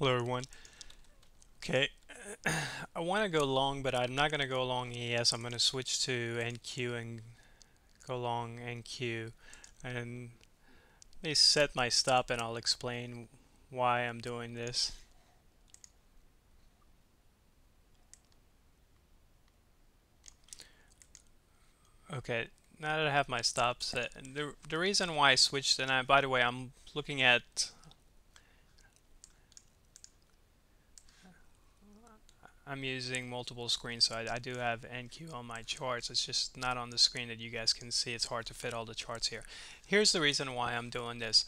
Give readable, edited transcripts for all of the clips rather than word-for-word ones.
Hello everyone. Okay, I want to go long, but I'm not going to go long ES. I'm going to switch to NQ and go long NQ. And let me set my stop and I'll explain why I'm doing this. Okay, now that I have my stop set, and the reason why I switched, and by the way, I'm looking at, I'm using multiple screens, so I do have NQ on my charts. It's just not on the screen that you guys can see. It's hard to fit all the charts here. Here's the reason why I'm doing this.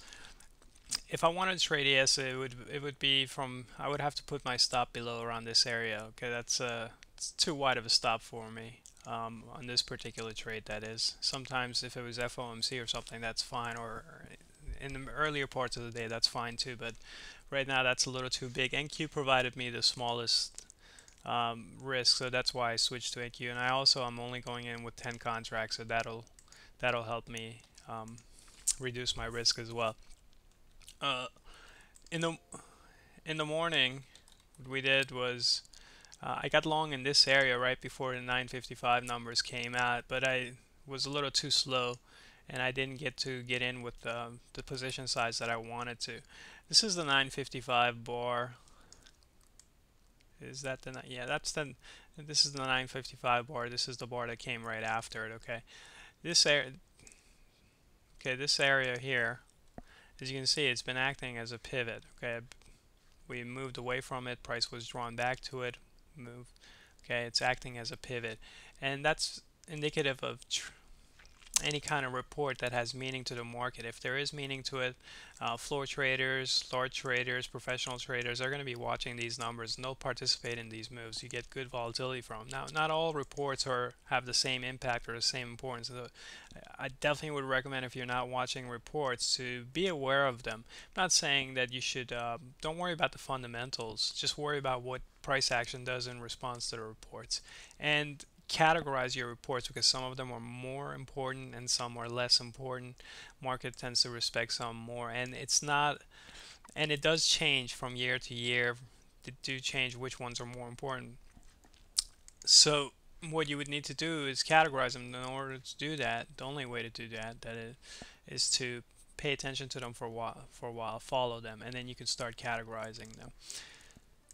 If I wanted to trade ES, it would be from, I would have to put my stop below around this area. Okay, that's it's too wide of a stop for me on this particular trade. That is. Sometimes if it was FOMC or something, that's fine. Or in the earlier parts of the day, that's fine too. But right now, that's a little too big. NQ provided me the smallest risk, so that's why I switched to NQ. And I'm only going in with 10 contracts, so that'll help me reduce my risk as well. Uh, in the morning, what we did was I got long in this area right before the 955 numbers came out, but I was a little too slow, and I didn't get in with the position size that I wanted to. This is the 955 bar. Is that the yeah? That's the This is the 955 bar. This is the bar that came right after it. Okay, this area. Okay, this area here. As you can see, it's been acting as a pivot. Okay, we moved away from it, price was drawn back to it, moved. Okay, it's acting as a pivot, and that's indicative of any kind of report that has meaning to the market. If there is meaning to it, floor traders, large traders, professional traders are going to be watching these numbers and they'll participate in these moves. You get good volatility from them. Now, not all reports have the same impact or the same importance. So I definitely would recommend, if you're not watching reports, to be aware of them. I'm not saying that you should, don't worry about the fundamentals, just worry about what price action does in response to the reports. And categorize your reports, because some of them are more important and some are less important. Market tends to respect some more, and it's not, and it does change from year to year. They do change which ones are more important. So what you would need to do is categorize them. In order to do that, the only way to do that is to pay attention to them for a while, follow them, and then you can start categorizing them.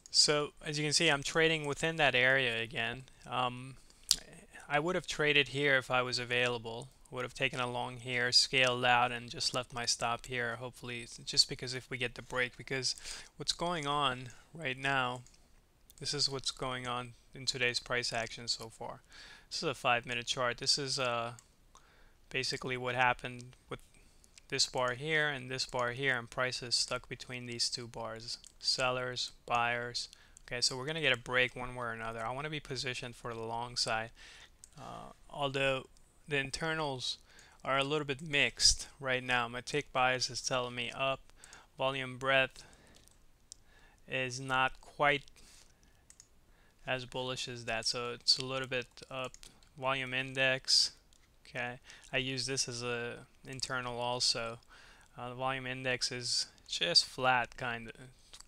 So as you can see, I'm trading within that area again. I would have traded here if I was available. Would have taken a long here, scaled out, and just left my stop here. Hopefully, just because if we get the break, because what's going on right now, this is what's going on in today's price action so far. This is a 5-minute chart. This is basically what happened with this bar here and this bar here, and price is stuck between these two bars. Sellers, buyers. Okay, so we're going to get a break one way or another. I want to be positioned for the long side. Although the internals are a little bit mixed right now. My tick bias is telling me up. Volume breadth is not quite as bullish as that, so it's a little bit up. Volume index, okay, I use this as a internal also. The volume index is just flat, kind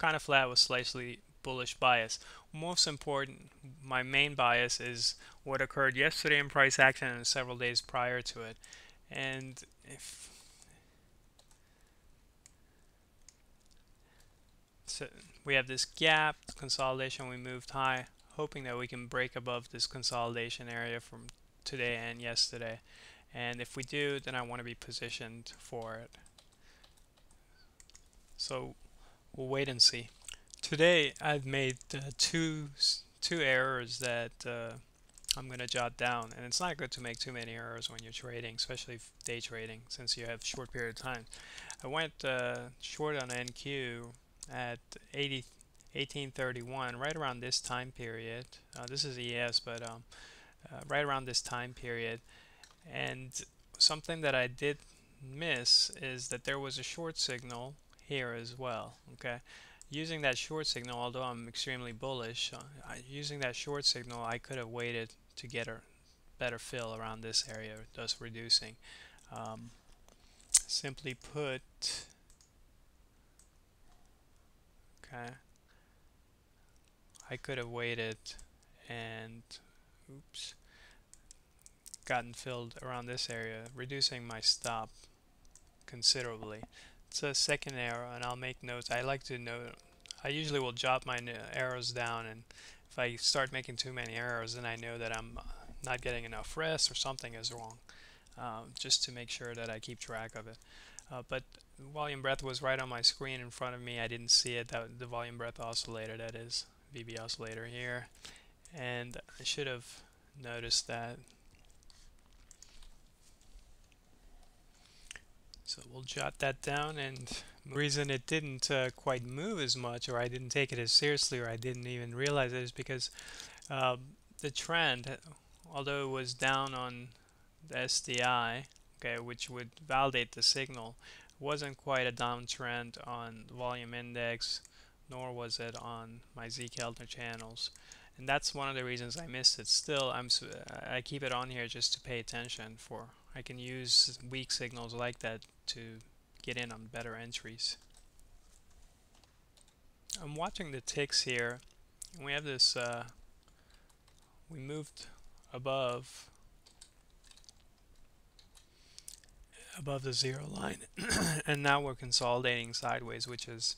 of flat with slightly bullish bias. Most important, my main bias is what occurred yesterday in price action and several days prior to it. And if so, we have this gap consolidation, we moved high, hoping that we can break above this consolidation area from today and yesterday. And if we do, then I want to be positioned for it. So we'll wait and see. Today I've made two errors that I'm going to jot down, and it's not good to make too many errors when you're trading, especially day trading, since you have short period of time. I went short on NQ at 1831, right around this time period. This is ES, but right around this time period. And something that I did miss is that there was a short signal here as well. Okay, using that short signal, although I'm extremely bullish, using that short signal, I could have waited to get a better fill around this area, thus reducing. Simply put, okay, I could have waited and oops, gotten filled around this area, reducing my stop considerably. It's a second arrow, and I'll make notes. I like to note. I usually will jot my arrows down, and if I start making too many arrows, then I know that I'm not getting enough rest or something is wrong. Just to make sure that I keep track of it. But volume breadth was right on my screen in front of me. I didn't see it. The volume breadth oscillator, that is, VB oscillator here, and I should have noticed that. So we'll jot that down, and the reason it didn't quite move as much, or I didn't take it as seriously, or I didn't even realize it, is because uh, the trend, although it was down on the SDI, okay, which would validate the signal, wasn't quite a downtrend on the volume index, nor was it on my Z-Keltner channels. And that's one of the reasons I missed it. Still, I keep it on here just to pay attention for. I can use weak signals like that to get in on better entries. I'm watching the ticks here. We have this. We moved above the zero line, and now we're consolidating sideways, which is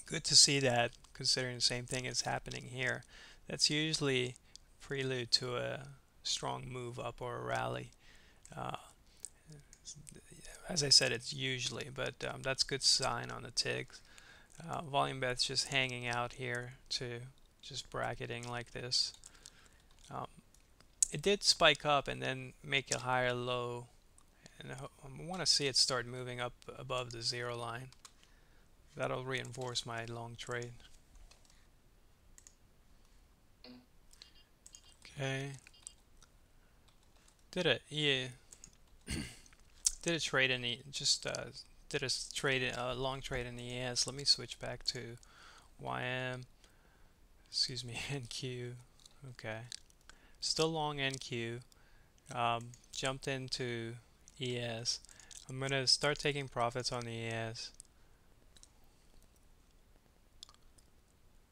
good to see that, considering the same thing is happening here. That's usually prelude to a strong move up or a rally. Uh, as I said, it's usually, but that's good sign on the ticks. Volume bet's just hanging out here too, just bracketing like this. It did spike up and then make a higher low, and I want to see it start moving up above the zero line. That'll reinforce my long trade. Okay. Did a trade in the did a trade long trade in the ES. Let me switch back to YM. Excuse me, NQ. Okay. Still long NQ. Jumped into ES. I'm gonna start taking profits on the ES.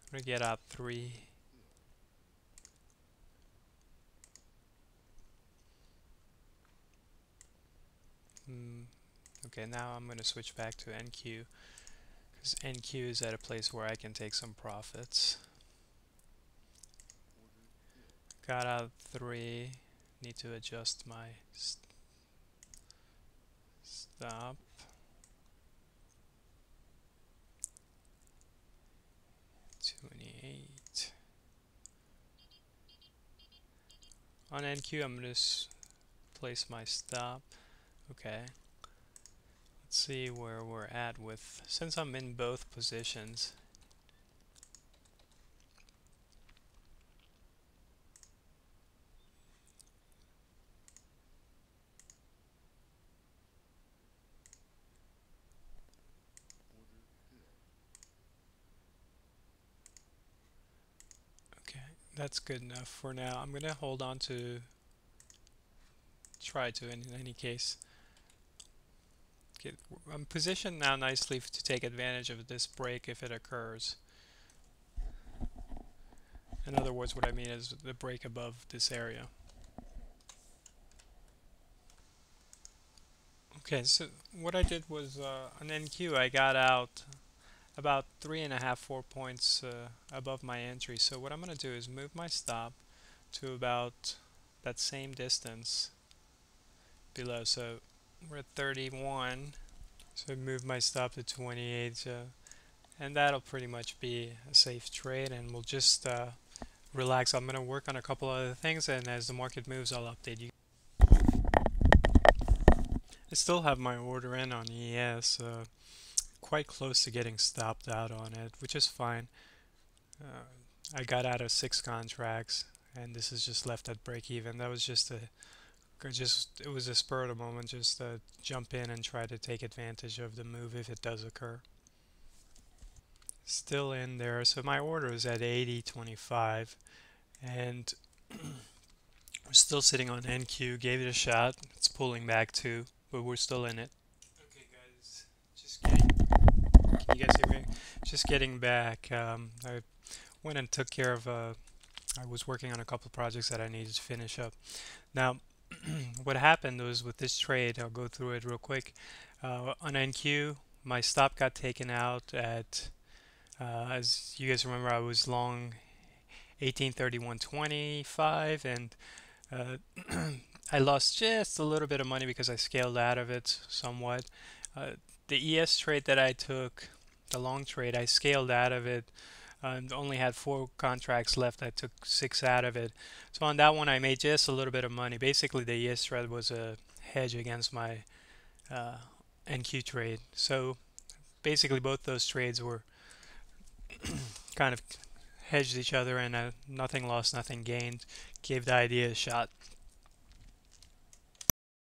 I'm gonna get up 3. Okay, now I'm going to switch back to NQ, because NQ is at a place where I can take some profits. Got out 3. Need to adjust my stop. $28. On NQ, I'm going to place my stop. Okay. Let's see where we're at with, since I'm in both positions. Okay, that's good enough for now. I'm gonna hold on to, try to in any case. I'm positioned now nicely to take advantage of this break if it occurs. In other words, what I mean is the break above this area. Okay, so what I did was on NQ I got out about 3.5, 4 points above my entry. So what I'm going to do is move my stop to about that same distance below. So we're at 31. So I move my stop to 28, and that'll pretty much be a safe trade, and we'll just relax. I'm going to work on a couple other things, and as the market moves I'll update you. I still have my order in on ES, quite close to getting stopped out on it, which is fine. I got out of 6 contracts, and this is just left at break even. That was just it was a spur of the moment, just jump in and try to take advantage of the move if it does occur. Still in there, so my order is at 80.25, and we're still sitting on NQ. Gave it a shot. It's pulling back too, but we're still in it. Okay, guys, can you guys hear me? Just getting back. I went and took care of I was working on a couple projects that I needed to finish up. Now, what happened was with this trade, I'll go through it real quick. On NQ, my stop got taken out at, as you guys remember, I was long 1831.25, and uh, I lost just a little bit of money because I scaled out of it somewhat. Uh, the ES trade that I took, the long trade, I scaled out of it and only had 4 contracts left. I took 6 out of it. So on that one, I made just a little bit of money. Basically, the ES trade was a hedge against my uh, NQ trade. So basically, both those trades were kind of hedged each other, and nothing lost, nothing gained. Gave the idea a shot.